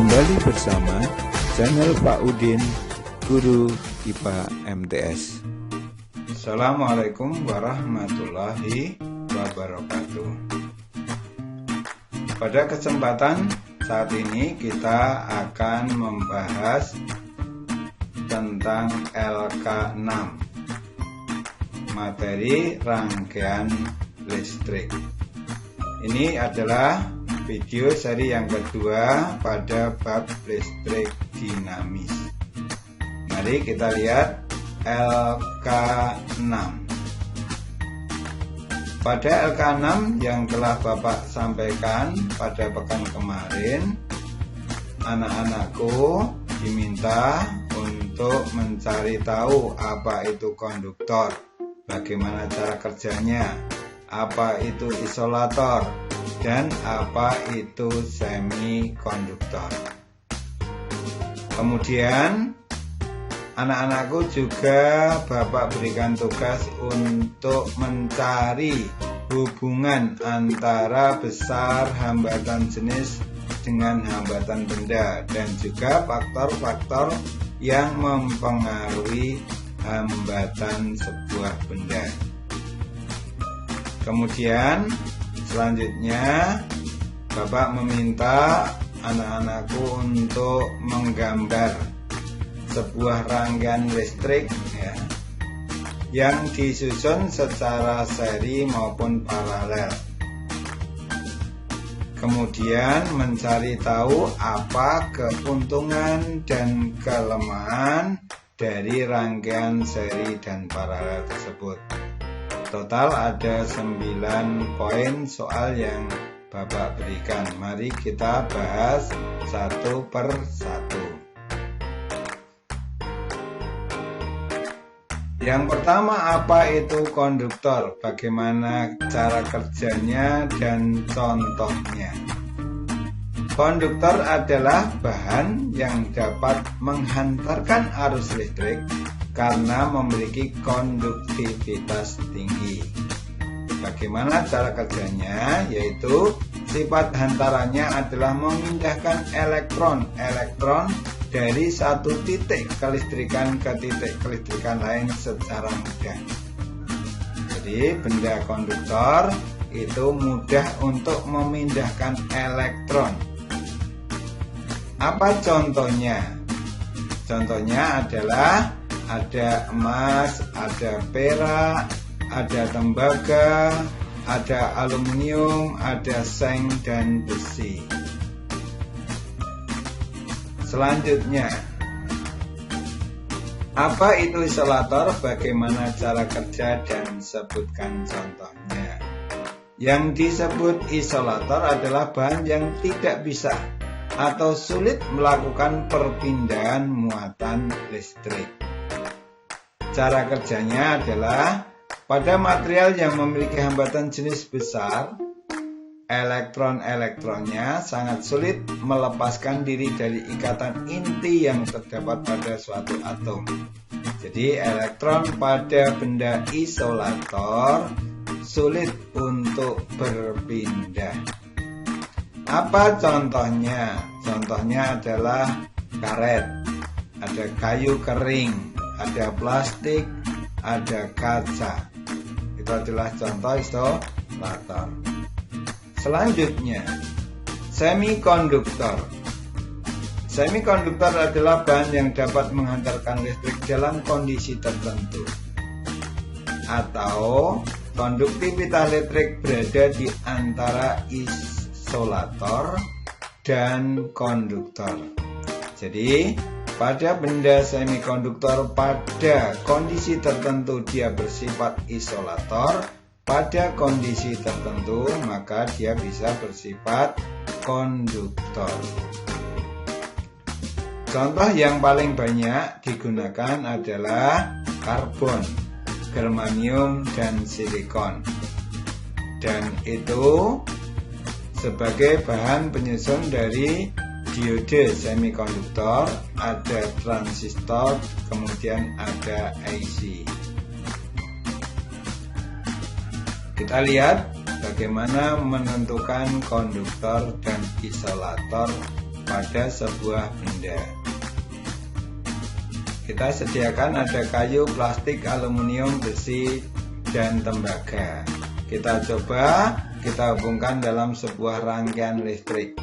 Kembali bersama channel Pak Udin, Guru IPA MTS. Assalamualaikum warahmatullahi wabarakatuh. Pada kesempatan saat ini kita akan membahas tentang LK6, materi rangkaian listrik. Ini adalah video seri yang kedua pada bab listrik dinamis. Mari kita lihat LK6. Pada LK6 yang telah Bapak sampaikan pada pekan kemarin, anak-anakku diminta untuk mencari tahu apa itu konduktor, bagaimana cara kerjanya, apa itu isolator, dan apa itu semikonduktor. Kemudian anak-anakku juga Bapak berikan tugas untuk mencari hubungan antara besar hambatan jenis dengan hambatan benda dan juga faktor-faktor yang mempengaruhi hambatan sebuah benda. Kemudian selanjutnya Bapak meminta anak-anakku untuk menggambar sebuah rangkaian listrik yang disusun secara seri maupun paralel. Kemudian mencari tahu apa keuntungan dan kelemahan dari rangkaian seri dan paralel tersebut. Total ada 9 poin soal yang Bapak berikan. Mari kita bahas satu per satu. Yang pertama, apa itu konduktor? Bagaimana cara kerjanya dan contohnya? Konduktor adalah bahan yang dapat menghantarkan arus listrik karena memiliki konduktivitas tinggi. Bagaimana cara kerjanya? Yaitu sifat hantarannya adalah memindahkan elektron dari satu titik kelistrikan ke titik kelistrikan lain secara mudah. Jadi benda konduktor itu mudah untuk memindahkan elektron. Apa contohnya? Contohnya adalah ada emas, ada perak, ada tembaga, ada aluminium, ada seng dan besi. Selanjutnya, apa itu isolator, bagaimana cara kerja dan sebutkan contohnya. Yang disebut isolator adalah bahan yang tidak bisa atau sulit melakukan perpindahan muatan listrik. Cara kerjanya adalah pada material yang memiliki hambatan jenis besar, elektron-elektronnya sangat sulit melepaskan diri dari ikatan inti yang terdapat pada suatu atom. Jadi elektron pada benda isolator sulit untuk berpindah. Apa contohnya? Contohnya adalah karet, ada kayu kering, ada plastik, ada kaca. Itu adalah contoh isolator. Selanjutnya, semikonduktor. Semikonduktor adalah bahan yang dapat menghantarkan listrik dalam kondisi tertentu, atau konduktivitas listrik berada di antara isolator dan konduktor. Jadi, pada benda semikonduktor pada kondisi tertentu dia bersifat isolator, pada kondisi tertentu maka dia bisa bersifat konduktor. Contoh yang paling banyak digunakan adalah karbon, germanium, dan silikon. Dan itu sebagai bahan penyusun dari diode semikonduktor, ada transistor, kemudian ada IC. Kita lihat bagaimana menentukan konduktor dan isolator pada sebuah benda. Kita sediakan ada kayu, plastik, aluminium, besi, dan tembaga. Kita coba kita hubungkan dalam sebuah rangkaian listrik.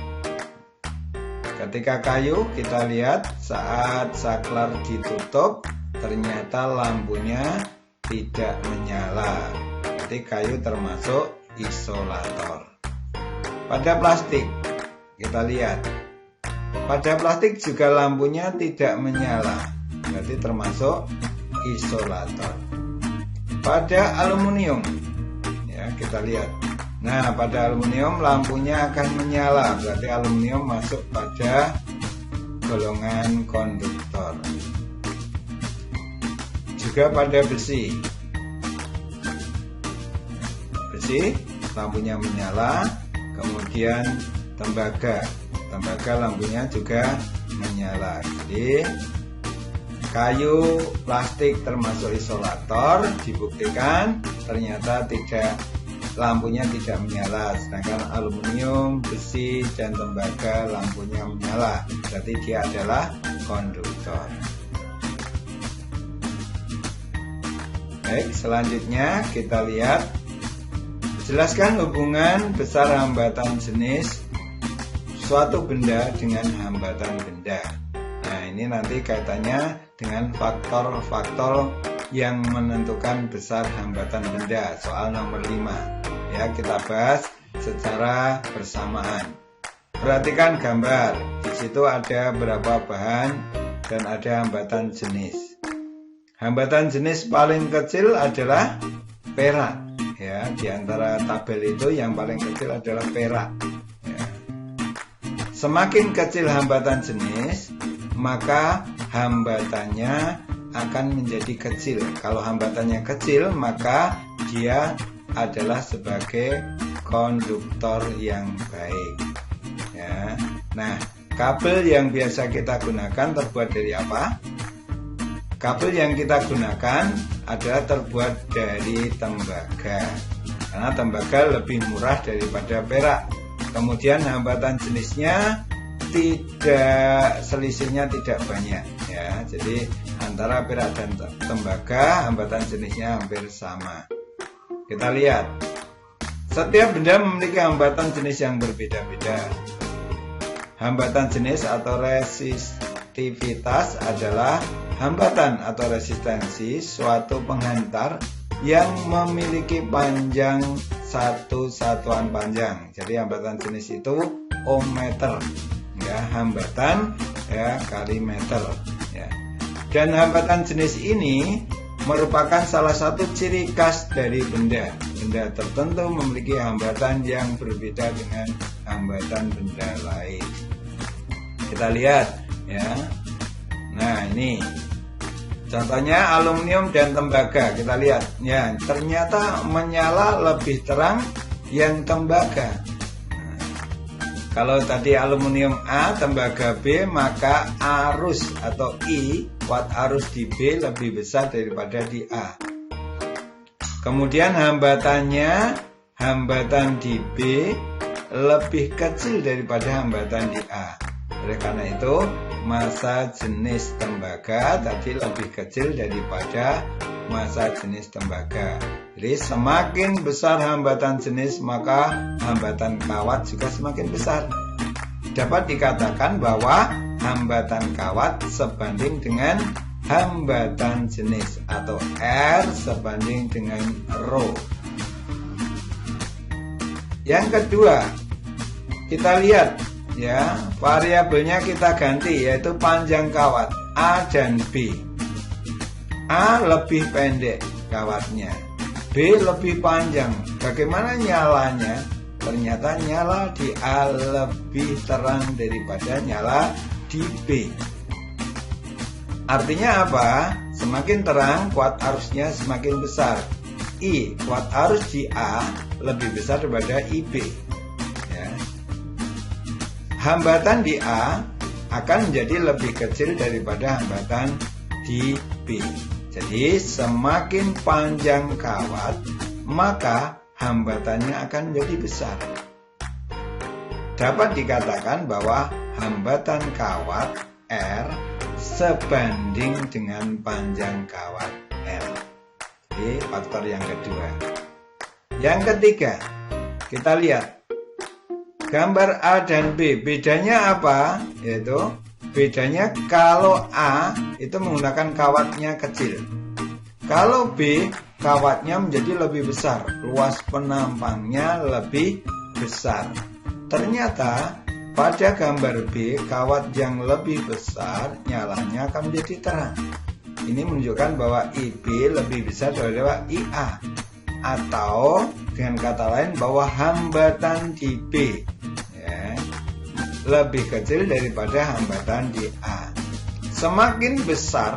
Ketika kayu, kita lihat saat saklar ditutup, ternyata lampunya tidak menyala. Jadi kayu termasuk isolator. Pada plastik, kita lihat. Pada plastik juga lampunya tidak menyala. Berarti termasuk isolator. Pada aluminium, ya kita lihat. Nah, pada aluminium lampunya akan menyala. Berarti aluminium masuk pada golongan konduktor. Juga pada besi. Besi lampunya menyala. Kemudian tembaga lampunya juga menyala. Jadi kayu, plastik termasuk isolator, dibuktikan ternyata lampunya tidak menyala. Sedangkan aluminium, besi, dan tembaga lampunya menyala. Berarti dia adalah konduktor. Baik, selanjutnya kita lihat. Jelaskan hubungan besar hambatan jenis suatu benda dengan hambatan benda. Nah, ini nanti kaitannya dengan faktor-faktor yang menentukan besar hambatan benda. Soal nomor 5. Ya, kita bahas secara bersamaan. Perhatikan gambar. Di situ ada berapa bahan dan ada hambatan jenis. Hambatan jenis paling kecil adalah perak. Ya, di antara tabel itu yang paling kecil adalah perak. Ya. Semakin kecil hambatan jenis, maka hambatannya akan menjadi kecil. Kalau hambatannya kecil, maka dia adalah sebagai konduktor yang baik. Ya. Nah, kabel yang biasa kita gunakan terbuat dari apa? Kabel yang kita gunakan adalah terbuat dari tembaga. Karena tembaga lebih murah daripada perak. Kemudian hambatan jenisnya selisihnya tidak banyak. Ya, jadi antara perak dan tembaga hambatan jenisnya hampir sama. Kita lihat. Setiap benda memiliki hambatan jenis yang berbeda-beda. Hambatan jenis atau resistivitas adalah hambatan atau resistensi suatu penghantar yang memiliki panjang satu satuan panjang. Jadi hambatan jenis itu ohmmeter, ya, hambatan ya kali meter, ya. Dan hambatan jenis ini merupakan salah satu ciri khas dari benda. Benda tertentu memiliki hambatan yang berbeda dengan hambatan benda lain. Kita lihat, ya. Nah, ini contohnya aluminium dan tembaga. Kita lihat, ya, ternyata menyala lebih terang yang tembaga. Nah, kalau tadi aluminium A, tembaga B, maka arus atau I, watt arus di B lebih besar daripada di A. Kemudian hambatan di B lebih kecil daripada hambatan di A. Oleh karena itu, massa jenis tembaga tadi lebih kecil daripada massa jenis tembaga. Jadi semakin besar hambatan jenis, maka hambatan kawat juga semakin besar. Dapat dikatakan bahwa hambatan kawat sebanding dengan hambatan jenis atau R sebanding dengan Rho. Yang kedua, kita lihat, ya, variabelnya kita ganti, yaitu panjang kawat A dan B. A lebih pendek kawatnya, B lebih panjang. Bagaimana nyalanya? Ternyata nyala di A lebih terang daripada nyala di B. Artinya apa? Semakin terang, kuat arusnya semakin besar. I, kuat arus di A lebih besar daripada IB. Hambatan di A akan menjadi lebih kecil daripada hambatan di B. Jadi semakin panjang kawat, maka hambatannya akan menjadi besar. Dapat dikatakan bahwa hambatan kawat R sebanding dengan panjang kawat L. Ini faktor yang kedua. Yang ketiga, kita lihat gambar A dan B. Bedanya apa? Yaitu bedanya kalau A itu menggunakan kawatnya kecil. Kalau B kawatnya menjadi lebih besar, luas penampangnya lebih besar. Ternyata pada gambar B, kawat yang lebih besar nyalanya akan menjadi terang. Ini menunjukkan bahwa IB lebih besar daripada IA. Atau dengan kata lain bahwa hambatan di B lebih kecil daripada hambatan di A. Semakin besar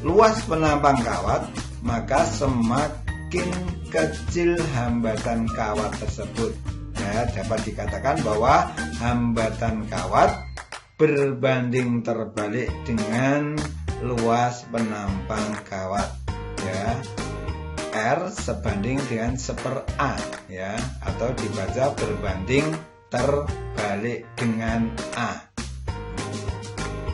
luas penampang kawat, maka semakin kecil hambatan kawat tersebut. Dapat dikatakan bahwa hambatan kawat berbanding terbalik dengan luas penampang kawat. R sebanding dengan 1/A, atau dibaca berbanding terbalik dengan A.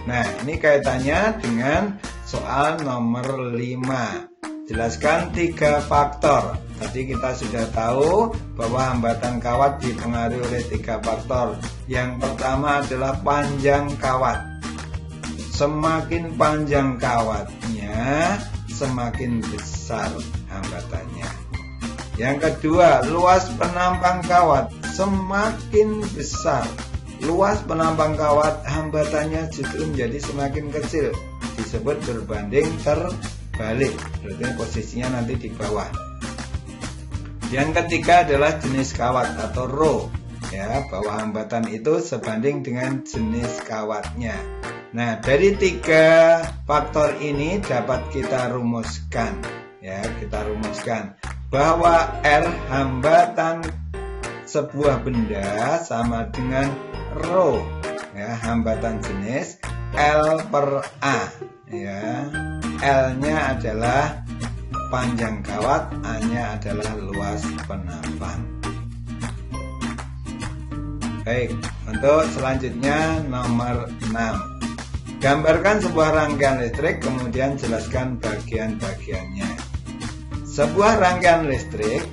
Nah, ini kaitannya dengan soal nomor 5. Jelaskan 3 faktor. Tadi kita sudah tahu bahwa hambatan kawat dipengaruhi oleh 3 faktor. Yang pertama adalah panjang kawat. Semakin panjang kawatnya, semakin besar hambatannya. Yang kedua, luas penampang kawat. Semakin besar luas penampang kawat, hambatannya justru menjadi semakin kecil. Disebut berbanding terbalik. Berarti posisinya nanti di bawah. Yang ketiga adalah jenis kawat atau rho. Bahwa hambatan itu sebanding dengan jenis kawatnya. Nah, dari 3 faktor ini dapat kita rumuskan. Kita rumuskan bahwa R hambatan sebuah benda sama dengan rho, hambatan jenis L/A. L-nya adalah panjang kawat, A-nya adalah luas penampang. Baik, untuk selanjutnya nomor 6. Gambarkan sebuah rangkaian listrik, kemudian jelaskan bagian-bagiannya. Sebuah rangkaian listrik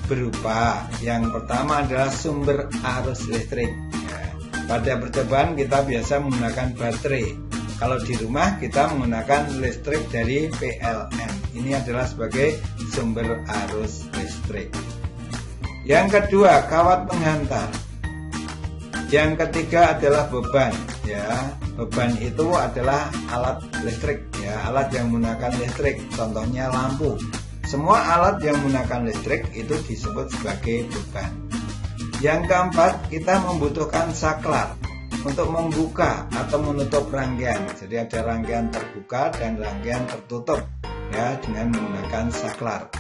berupa yang pertama adalah sumber arus listrik. Pada percobaan kita biasa menggunakan baterai. Kalau di rumah kita menggunakan listrik dari PLN. Ini adalah sebagai sumber arus listrik. Yang kedua, kawat penghantar. Yang ketiga adalah beban. Beban itu adalah alat listrik, alat yang menggunakan listrik. Contohnya lampu. Semua alat yang menggunakan listrik itu disebut sebagai beban. Yang keempat, kita membutuhkan saklar untuk membuka atau menutup rangkaian. Jadi ada rangkaian terbuka dan rangkaian tertutup dengan menggunakan saklar.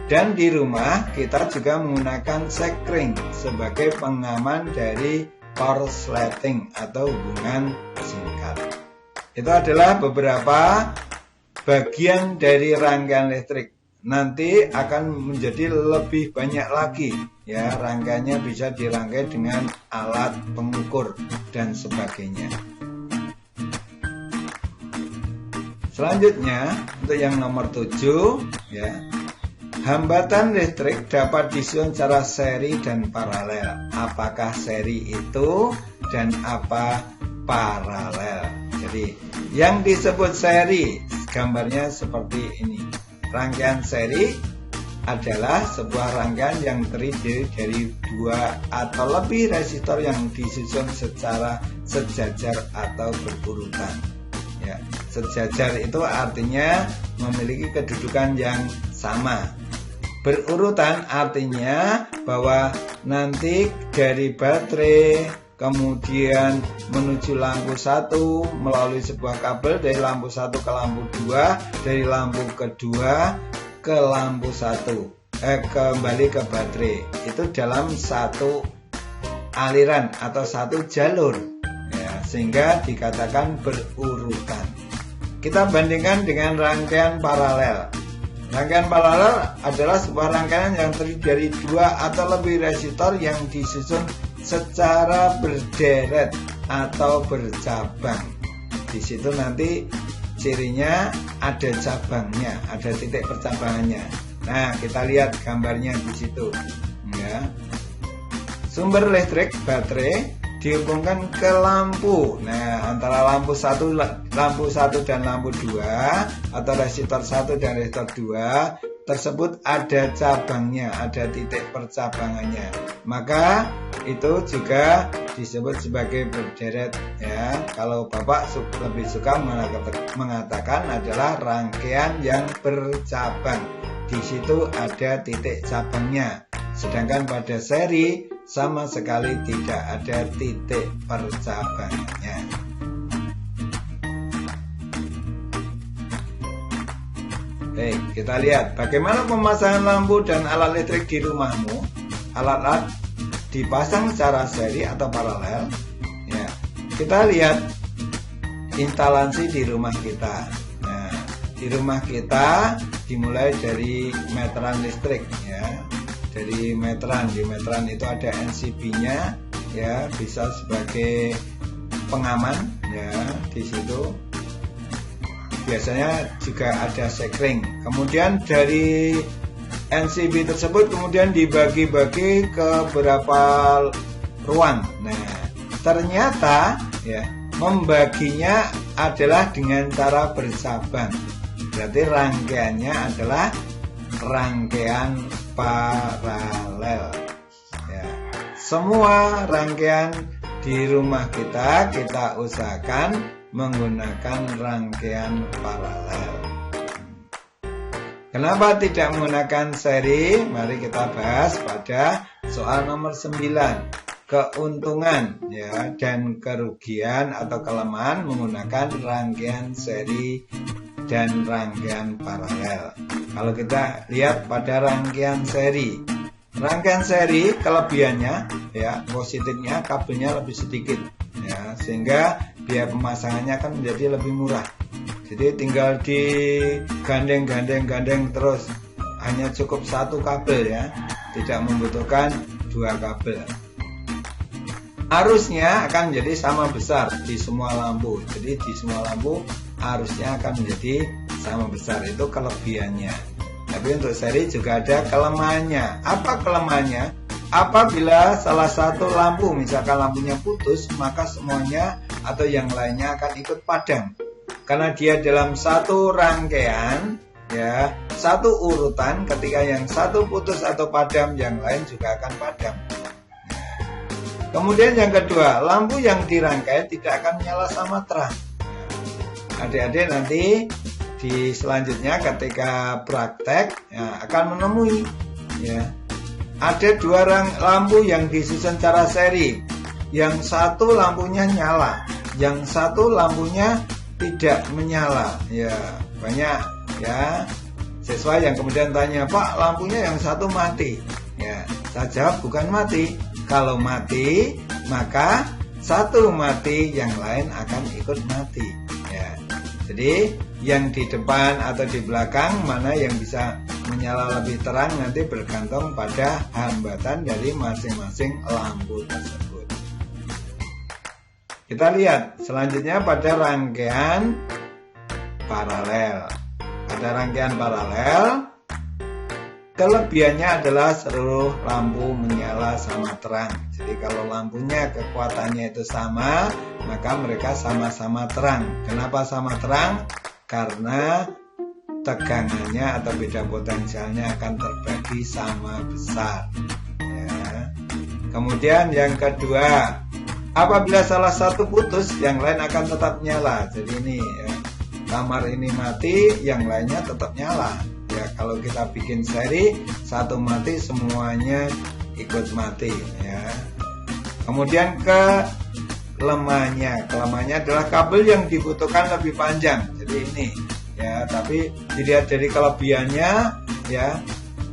Dan di rumah kita juga menggunakan sekring sebagai pengaman dari korsleting atau hubungan singkat. Itu adalah beberapa bagian dari rangkaian listrik. Nanti akan menjadi lebih banyak lagi. Rangkaiannya bisa dirangkai dengan alat pengukur dan sebagainya. Selanjutnya untuk yang nomor 7, hambatan listrik dapat disusun secara seri dan paralel. Apakah seri itu dan apa paralel? Jadi yang disebut seri, gambarnya seperti ini. Rangkaian seri adalah sebuah rangkaian yang terdiri dari 2 atau lebih resistor yang disusun secara sejajar atau berurutan. Sejajar itu artinya memiliki kedudukan yang sama. Berurutan artinya bahwa nanti dari baterai kemudian menuju lampu 1 melalui sebuah kabel dari lampu 1 ke lampu 2, dari lampu kedua ke lampu 1, kembali ke baterai. Itu dalam satu aliran atau satu jalur, sehingga dikatakan berurutan. Kita bandingkan dengan rangkaian paralel. Rangkaian paralel adalah sebuah rangkaian yang terdiri dari 2 atau lebih resistor yang disusun secara berderet atau bercabang. Di situ nanti cirinya ada cabangnya, ada titik percabangannya. Nah, kita lihat gambarnya di situ. Ya. Sumber listrik baterai dihubungkan ke lampu. Nah, antara lampu satu dan lampu 2 atau resistor 1 dan resistor 2 tersebut ada cabangnya, ada titik percabangannya. Maka itu juga disebut sebagai berderet ya. Kalau Bapak lebih suka mengatakan adalah rangkaian yang bercabang. Di situ ada titik cabangnya. Sedangkan pada seri sama sekali tidak ada titik percabangannya. Baik, kita lihat bagaimana pemasangan lampu dan alat listrik di rumahmu. Alat-alat dipasang secara seri atau paralel. Ya, kita lihat instalasi di rumah kita. Nah, di rumah kita dimulai dari meteran listrik ya. Dari meteran, di meteran itu ada NCB-nya ya, bisa sebagai pengaman ya di situ. Biasanya juga ada sekring. Kemudian dari NCB tersebut kemudian dibagi-bagi ke beberapa ruang. Nah, ternyata ya membaginya adalah dengan cara bercabang. Berarti rangkaiannya adalah rangkaian paralel. Ya. Semua rangkaian di rumah kita usahakan menggunakan rangkaian paralel. Kenapa tidak menggunakan seri? Mari kita bahas pada soal nomor 9. Keuntungan ya dan kerugian atau kelemahan menggunakan rangkaian seri dan rangkaian paralel. Kalau kita lihat pada rangkaian seri kelebihannya ya, positifnya kabelnya lebih sedikit ya, sehingga biaya pemasangannya akan menjadi lebih murah. Jadi tinggal digandeng terus, hanya cukup satu kabel ya, tidak membutuhkan 2 kabel. Arusnya akan menjadi sama besar di semua lampu. Jadi di semua lampu arusnya akan menjadi sama besar, itu kelebihannya. Tapi untuk seri juga ada kelemahannya. Apa kelemahannya? Apabila salah satu lampu, misalkan lampunya putus, maka semuanya atau yang lainnya akan ikut padam. Karena dia dalam satu rangkaian, ya, satu urutan, ketika yang satu putus atau padam, yang lain juga akan padam. Kemudian yang kedua, lampu yang dirangkai tidak akan menyala sama terang. Adik-adik nanti di selanjutnya ketika praktek ya, akan menemui ya, ada 2 lampu yang disusun secara seri. Yang satu lampunya nyala, yang satu lampunya tidak menyala. Ya, banyak ya siswa yang kemudian tanya, "Pak, lampunya yang satu mati." Ya, saya jawab bukan mati. Kalau mati, maka satu mati, yang lain akan ikut mati. Ya. Jadi yang di depan atau di belakang mana yang bisa menyala lebih terang nanti bergantung pada hambatan dari masing-masing lampu tersebut. Kita lihat selanjutnya pada rangkaian paralel. Pada rangkaian paralel, kelebihannya adalah seluruh lampu menyala sama terang. Jadi kalau lampunya kekuatannya itu sama, maka mereka sama-sama terang. Kenapa sama terang? Karena tegangannya atau beda potensialnya akan terbagi sama besar. Ya. Kemudian yang kedua, apabila salah satu putus, yang lain akan tetap nyala. Jadi ini ya, kamar ini mati, yang lainnya tetap nyala. Ya, kalau kita bikin seri, satu mati semuanya ikut mati ya. Kemudian kelemahannya adalah kabel yang dibutuhkan lebih panjang. Jadi ini ya, tapi dilihat dari kelebihannya ya,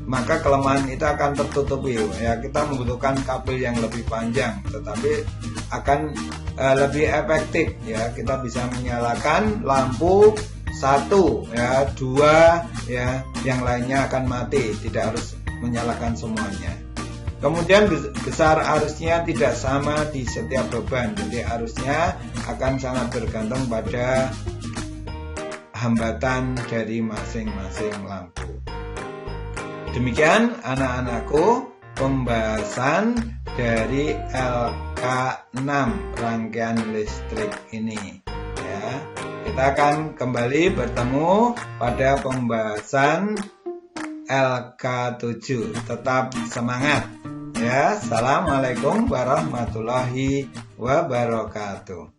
maka kelemahan itu akan tertutupi ya. Kita membutuhkan kabel yang lebih panjang, tetapi akan lebih efektif ya. Kita bisa menyalakan lampu 1 ya, 2 ya, yang lainnya akan mati, tidak harus menyalakan semuanya. Kemudian besar arusnya tidak sama di setiap beban, jadi arusnya akan sangat bergantung pada hambatan dari masing-masing lampu. Demikian anak-anakku pembahasan dari LK6 rangkaian listrik ini ya. Kita akan kembali bertemu pada pembahasan LK7. Tetap semangat ya. Assalamualaikum warahmatullahi wabarakatuh.